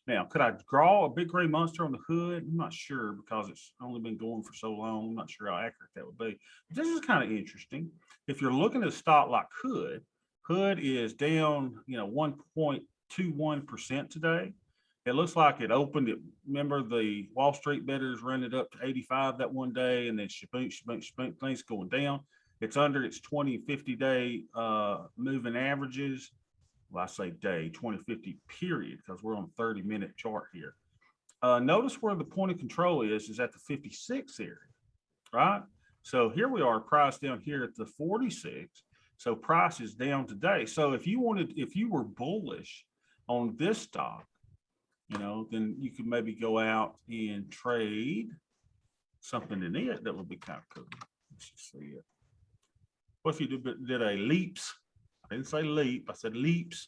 Now, could I draw a big gray monster on the Hood? I'm not sure because it's only been going for so long. I'm not sure how accurate that would be. But this is kind of interesting. If you're looking at a stock like Hood, Hood is down, 1.21% today. It looks like it opened it. Remember the Wall Street bettors run it up to 85 that one day, and then shaboom, things going down. It's under its 20, 50-day moving averages. Well, I say day, 20-50 period, because we're on a 30-minute chart here. Notice where the point of control is at the 56 area, right? So here we are, price down here at the 46. So price is down today. So if you were bullish on this stock, then you could maybe go out and trade something in it that would be kind of cool. Let's just see it. What if you did a leaps? I didn't say leap, I said leaps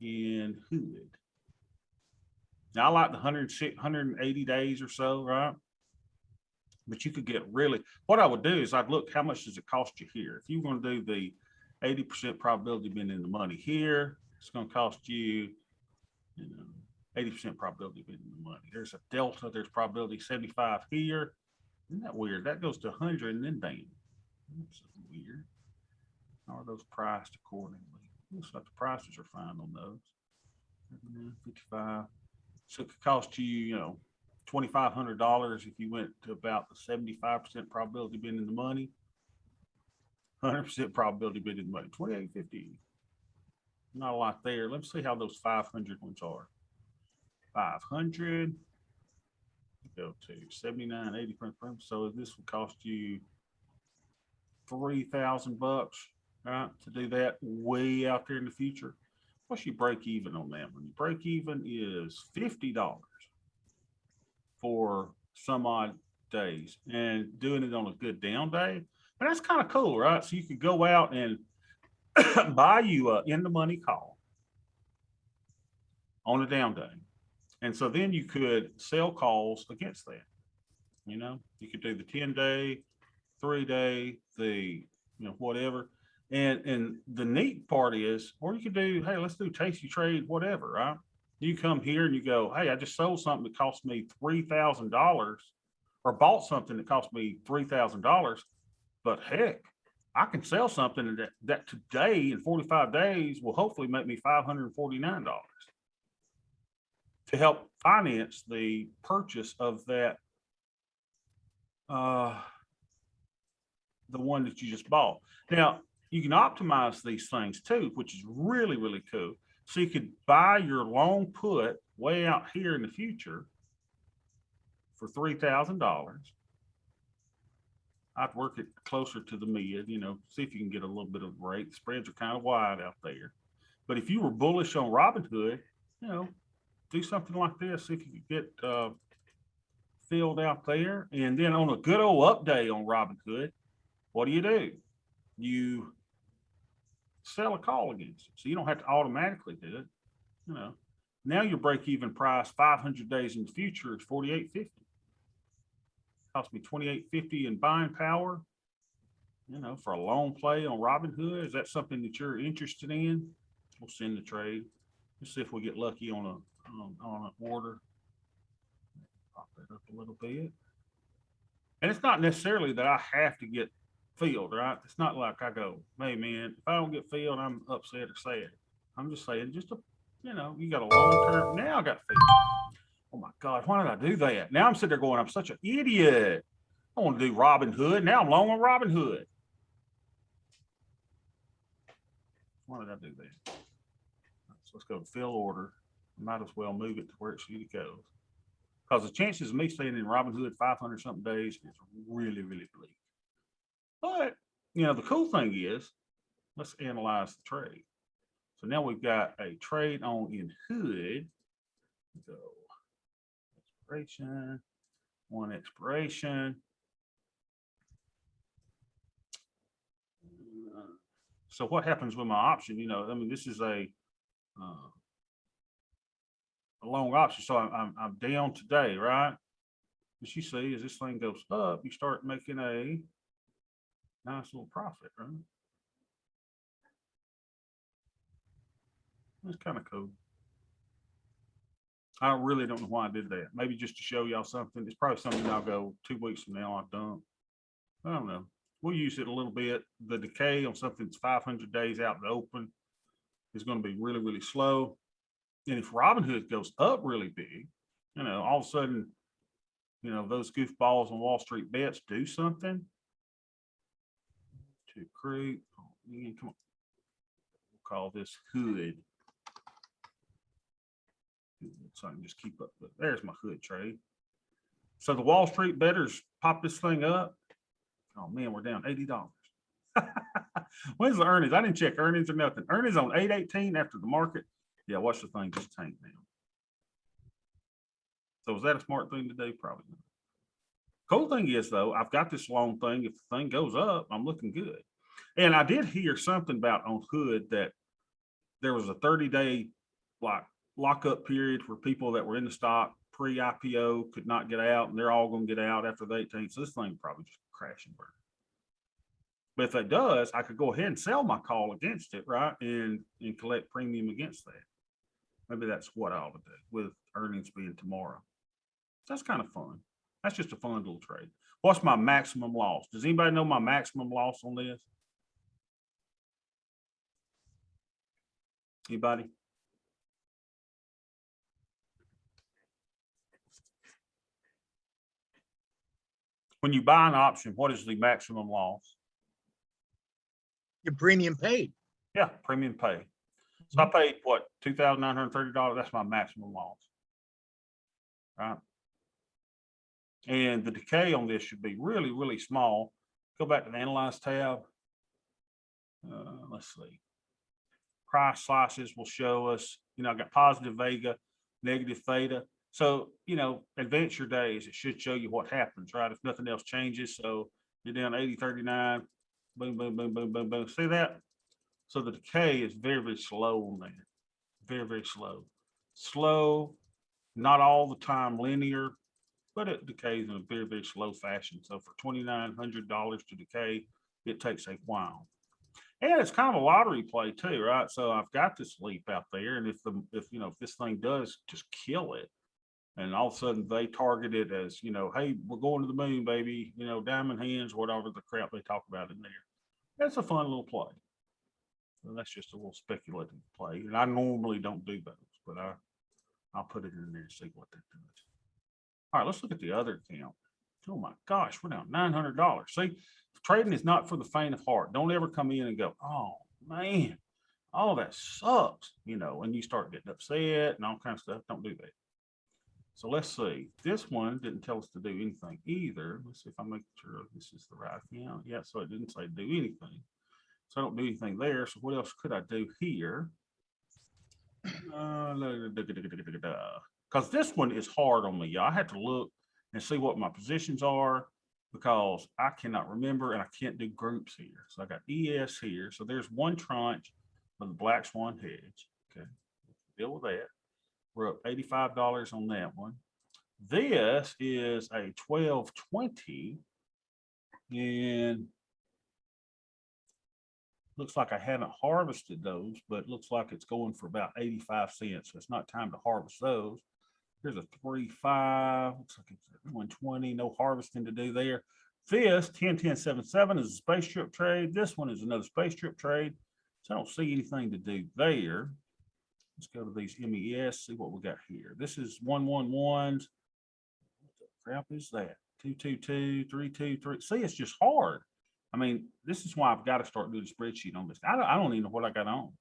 in Hood. Now I like the 180 days or so, right? But you could get really, what I would do is I'd look, how much does it cost you here? If you're going to do the 80% probability of being in the money here, it's going to cost you, 80% probability of being in the money. There's a delta, there's probability 75 here. Isn't that weird? That goes to 100 and then down. That's weird. How are those priced accordingly? Looks like the prices are fine on those. 55. So it could cost you, $2,500 if you went to about the 75% probability of being in the money. 100% probability of being in the money. $2,850. Not a lot there. Let's see how those 500 ones are. 500. Go to 79.80. So this will cost you $3,000. Right, to do that way out there in the future. What's your break even on that one? Your break even is $50 for some odd days, and doing it on a good down day. And that's kind of cool, right? So you could go out and buy you a in the money call on a down day. And so then you could sell calls against that. You could do the 10-day, 3-day, the whatever. And the neat part is, or you could do, hey, let's do tasty trade, whatever, right? You come here and you go, hey, I just sold something that cost me $3,000 or bought something that cost me $3,000. But heck, I can sell something that today in 45 days will hopefully make me $549 to help finance the purchase of that, the one that you just bought. Now, you can optimize these things too, which is really, really cool. So you could buy your long put way out here in the future for $3,000. I'd work it closer to the mid, see if you can get a little bit of break. The spreads are kind of wide out there. But if you were bullish on Robinhood, do something like this. See if you could get filled out there. And then on a good old up day on Robinhood, what do? You sell a call against it. So you don't have to automatically do it. Now your break-even price 500 days in the future is $48.50. Cost me $28.50 in buying power, for a long play on Robinhood. Is that something that you're interested in? We'll send the trade. Let's see if we get lucky on an order. Pop that up a little bit. And it's not necessarily that I have to get filled, right? It's not like I go, hey man, if I don't get filled, I'm upset or sad. I'm just saying, you got a long term. Now I got filled. Oh my God, why did I do that? Now I'm sitting there going, I'm such an idiot. I want to do Robinhood. Now I'm long on Robinhood. Why did I do that? That's let's go to fill order. Might as well move it to where it should go. Because the chances of me staying in Robinhood 500 something days is really, really bleak. But, the cool thing is, let's analyze the trade. So now we've got a trade on in Hood. Go expiration, one expiration. So what happens with my option? This is a long option. So I'm down today, right? As you see, as this thing goes up, you start making a nice little profit, right? That's kind of cool. I really don't know why I did that. Maybe just to show y'all something. It's probably something I'll go 2 weeks from now I've done. I don't know. We'll use it a little bit. The decay on something that's 500 days out in the open is going to be really, really slow. And if Robinhood goes up really big, all of a sudden, those goofballs on Wall Street bets do something to create. Come on. We'll call this Hood. So I can just keep up. There's my Hood trade. So the Wall Street bettors pop this thing up. Oh man, we're down $80. When's the earnings? I didn't check earnings or nothing. Earnings on 8/18 after the market. Yeah, watch the thing just tank down. So is that a smart thing to do? Probably not. Cool thing is though, I've got this long thing. If the thing goes up, I'm looking good. And I did hear something about on Hood that there was a 30-day lockup period for people that were in the stock pre-IPO could not get out, and they're all going to get out after the 18th. So this thing probably just crash and burn. But if it does, I could go ahead and sell my call against it, right? And collect premium against that. Maybe that's what I ought to do with earnings being tomorrow. That's kind of fun. That's just a fun little trade. What's my maximum loss? Does anybody know my maximum loss on this? Anybody? When you buy an option, what is the maximum loss? Your premium paid. Yeah, premium pay. So I paid what, $2,930? That's my maximum loss. Right. And the decay on this should be really, really small. Go back to the Analyze tab. Let's see. Price slices will show us, I got positive vega, negative theta. So, advance your days. It should show you what happens, right? If nothing else changes. So you're down 80.39. Boom, boom, boom, boom, boom, boom. See that? So the decay is very, very slow on that. Very, very slow. Slow, not all the time linear, but it decays in a very, very slow fashion. So for $2,900 to decay, it takes a while. And it's kind of a lottery play too, right? So I've got this leap out there, and if this thing does just kill it, and all of a sudden they target it as, hey, we're going to the moon, baby, diamond hands, whatever the crap they talk about in there. That's a fun little play. So that's just a little speculative play. And I normally don't do those, but I'll put it in there and see what that does. All right, let's look at the other account. Oh my gosh, we're down $900. See, trading is not for the faint of heart. Don't ever come in and go, oh man, all that sucks, and you start getting upset and all kinds of stuff. Don't do that. So let's see. This one didn't tell us to do anything either. Let's see if I make sure this is the right account. Yeah, so it didn't say do anything. So I don't do anything there. So what else could I do here? Because this one is hard on me. I have to look and see what my positions are because I cannot remember and I can't do groups here. So I got ES here. So there's one tranche of the Black Swan hedge. Okay, deal with that. We're up $85 on that one. This is a 1220 and looks like I haven't harvested those, but looks like it's going for about 85 cents. So it's not time to harvest those. Here's a 3.5, looks like it's 120, no harvesting to do there. This 10.10.77 is a space strip trade. This one is another space strip trade. So I don't see anything to do there. Let's go to these MES, see what we got here. This is 111s. What the crap is that? 222, 323. See, it's just hard. I mean, this is why I've got to start doing a spreadsheet on this. I don't even know what I got on.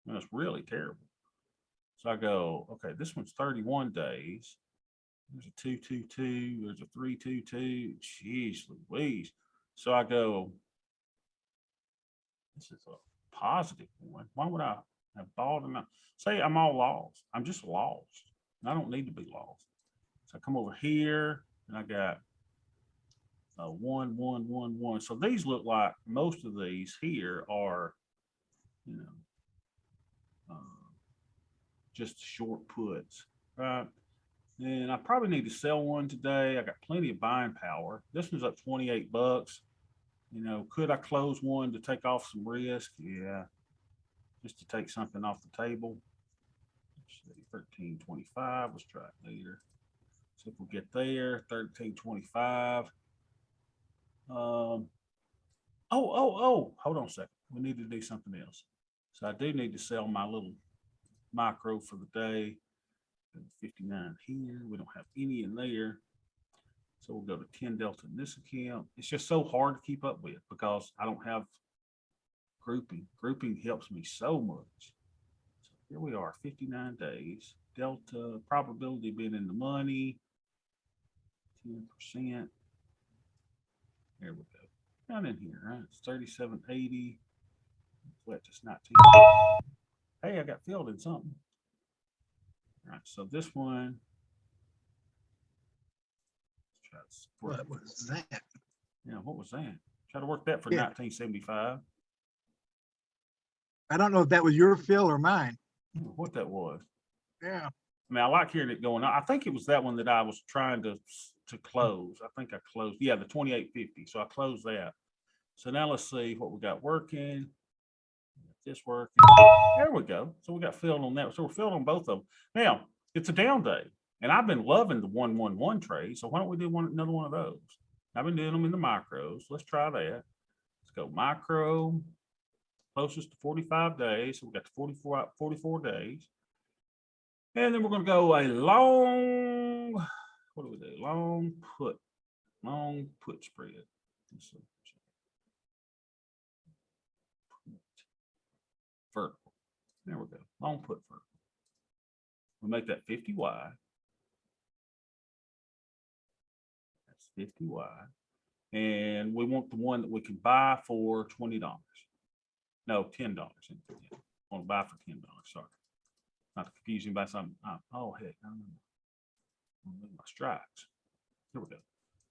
It's really terrible. So I go, okay, this one's 31 days. There's a 222, there's a 322. Jeez Louise. So I go, this is a positive one. Why would I have bought them? Say I'm all lost. I'm just lost. And I don't need to be lost. So I come over here and I got 1, 1, 1, 1. So these look like most of these here are, you know, just short puts, right? And I probably need to sell one today. I got plenty of buying power. This one's up 28 bucks. You know, could I close one to take off some risk? Yeah, just to take something off the table. Let's see, 13.25. Let's try it later. So if we get there, 13.25. Hold on a second. We need to do something else. So I do need to sell my little micro for the day. 59 here. We don't have any in there. So we'll go to 10 Delta in this account. It's just so hard to keep up with because I don't have grouping. Grouping helps me so much. So here we are, 59 days. Delta probability being in the money, 10%. There we go. Down in here, right? It's 37.80. Well, just 19. Hey, I got filled in something. All right, so this one. What was that? Yeah, what was that? Try to work that for Yeah. 1975. I don't know if that was your fill or mine. What that was. Yeah. I mean, I like hearing it going on. I think it was that one that I was trying to close. I think I closed. Yeah, the 28.50. So I closed that. So now let's see what we got working. This working. There we go. So we got filled on that. So we're filled on both of them. Now it's a down day, and I've been loving the 1-1-1 trade. So why don't we do another one of those? I've been doing them in the micros. Let's try that. Let's go micro. Closest to 45 days. So we got the 44 days. And then we're going to go a long, what do we do? Long put spread. Vertical. There we go. Long put vertical. We'll make that 50 wide. That's 50 wide. And we want the one that we can buy for $20. No, $10. I want to buy for $10. Sorry. Not to confuse you by something. Oh, heck. I don't know. I'm moving my strikes. Here we go.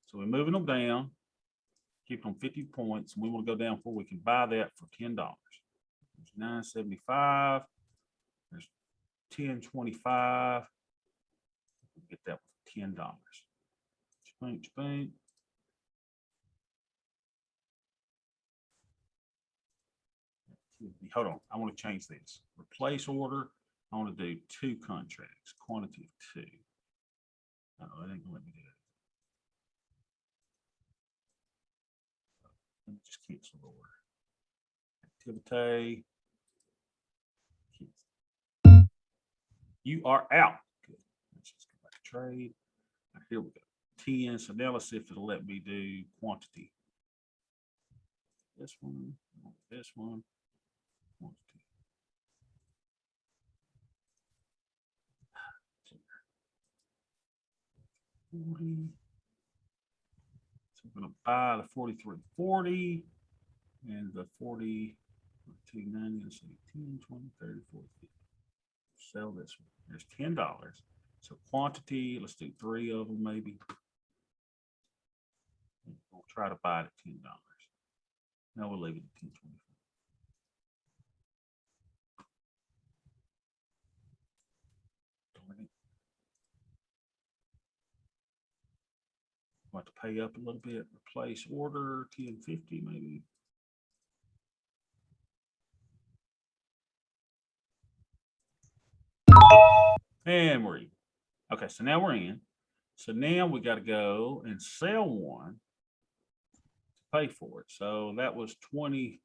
So we're moving them down. Keep them 50 points. And we want to go down before we can buy that for $10. There's 9.75. There's 10.25. Get that for $10. Spink, spink. Hold on. I want to change this. Replace order. I want to do 2 contracts. Quantity of 2. No, it ain't gonna let me do that. Let me just cancel the order. Activity. You are out. Good. Let's just go back to trade. Right, here we go. 10. So now let's see if it'll let me do quantity. This one, this one, quantity. So I'm going to buy the 43.40 and the 42.90. Let's see, 10, 20, 30, 40, 50. Sell this one. There's $10. So quantity, let's do 3 of them maybe. We'll try to buy it at $10. No, we'll leave it at 10.25. Want to pay up a little bit. Replace order 10.50 maybe. And we're in. Okay, so now we're in. So now we got to go and sell one to pay for it. So that was 20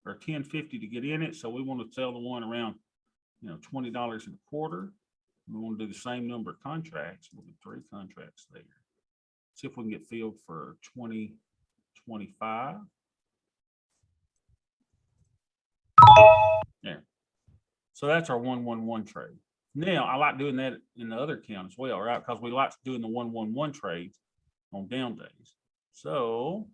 or 10.50 to get in it. So we want to sell the one around, $20 and a quarter. We want to do the same number of contracts. We'll do 3 contracts there. See if we can get filled for 20.25. There. So that's our 1-1-1 trade. Now, I like doing that in the other account as well, right? Because we like doing the 1-1-1 trades on down days. So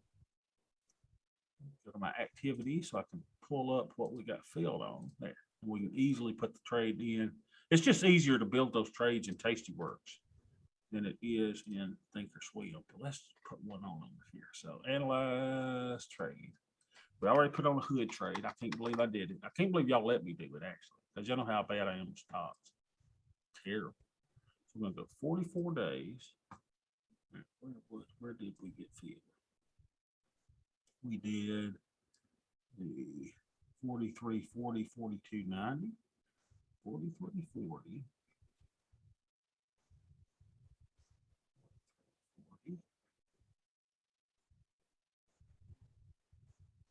go to my activity so I can pull up what we got filled on there. We can easily put the trade in. It's just easier to build those trades in Tastyworks than it is in Thinkorswim. But let's put one on over here. So analyze trade. We already put on a hood trade. I can't believe I did it. I can't believe y'all let me do it actually, because you know how bad I am with stocks. Terrible. So we're gonna go 44 days. Where did we get filled? We did the 43, 40, 42, 90, 43, 40.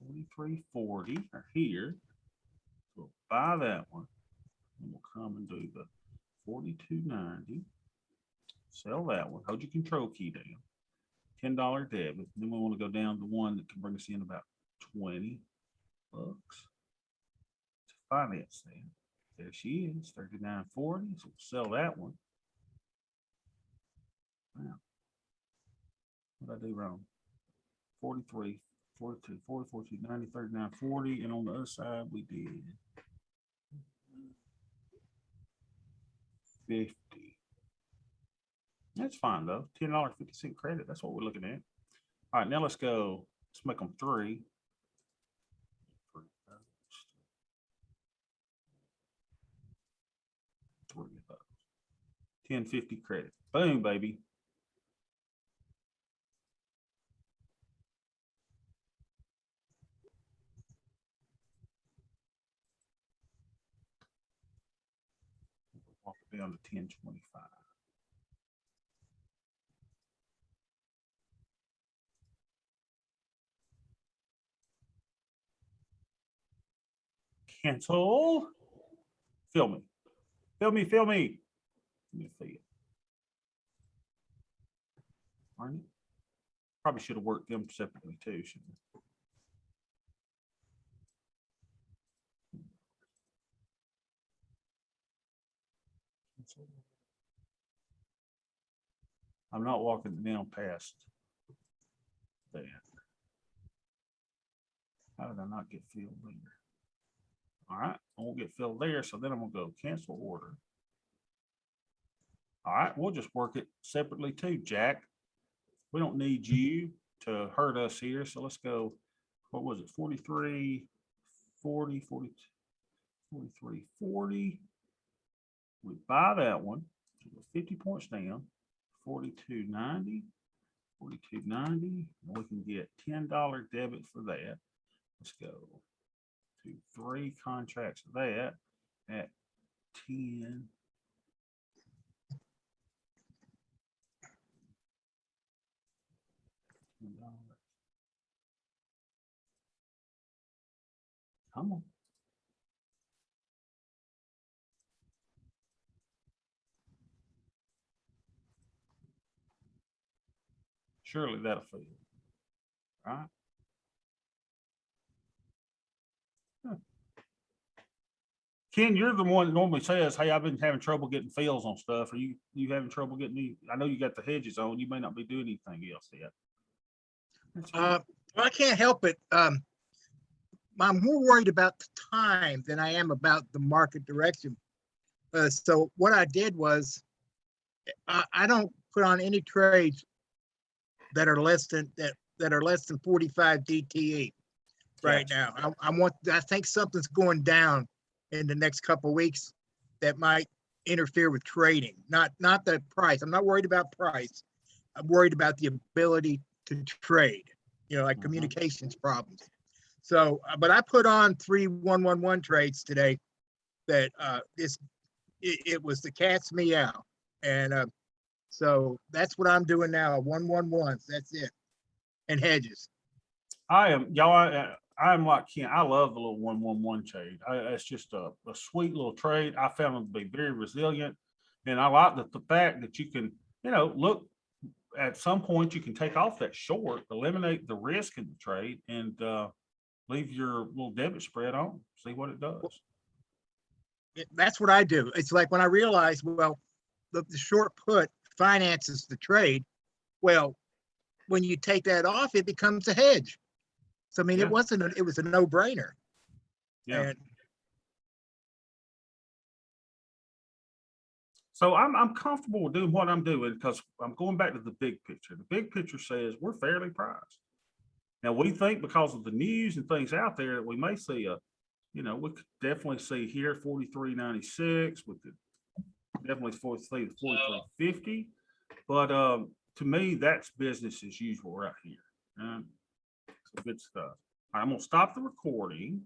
4340 are here. So we'll buy that one. And we'll come and do the 4290. Sell that one. Hold your control key down. $10 debit. Then we want to go down to one that can bring us in about 20 bucks to finance that. There she is, 3940. So we'll sell that one. Now, what did I do wrong? 43, 42, 40, 42, 90, 39, 40. And on the other side, we did 50. That's fine though. $10.50 credit. That's what we're looking at. All right, now let's go. Let's make them three. Three of those. 1050 credit. Boom, baby. Walk it down to 1025. Cancel. Fill me. Fill me, fill me. Let me feel. Aren't it? Probably should have worked them separately too, shouldn't I? I'm not walking down past that. How did I not get filled there? All right, I won't get filled there, so then I'm gonna go cancel order. All right, we'll just work it separately too, Jack. We don't need you to hurt us here, so let's go, what was it, 43, 40, 42, 43, 40. We buy that one, so 50 points down, 42.90, 42.90. We can get $10 debit for that. Let's go to 3 contracts of that at 10. Come on. Surely that'll fail. All right. Ken, you're the one that normally says, hey, I've been having trouble getting fills on stuff. Are you having trouble getting me? I know you got the hedges on. You may not be doing anything else yet. Well, I can't help it. I'm more worried about the time than I am about the market direction. So what I did was I don't put on any trades that are less than 45 DTE right now. I think something's going down in the next couple of weeks that might interfere with trading. Not the price. I'm not worried about price. I'm worried about the ability to trade, like communications problems. So, but I put on 3 1-1-1 trades today that it was the cat's meow. And so that's what I'm doing now, 1-1-1s. That's it. And hedges. I'm like Ken. I love the little 1-1-1 trade. It's just a sweet little trade. I found them to be very resilient. And I like the fact that you can, look, at some point you can take off that short, eliminate the risk in the trade, and leave your little debit spread on, see what it does. That's what I do. It's like when I realized, well, the short put finances the trade. Well, when you take that off, it becomes a hedge. So I mean, Yeah. it was a no brainer. Yeah. And So I'm comfortable with doing what I'm doing because I'm going back to the big picture. The big picture says we're fairly priced. Now we think because of the news and things out there that we may see we could definitely see here 43.96. We could definitely see the 43.50. But to me, that's business as usual right here. Some good stuff. I'm gonna stop the recording.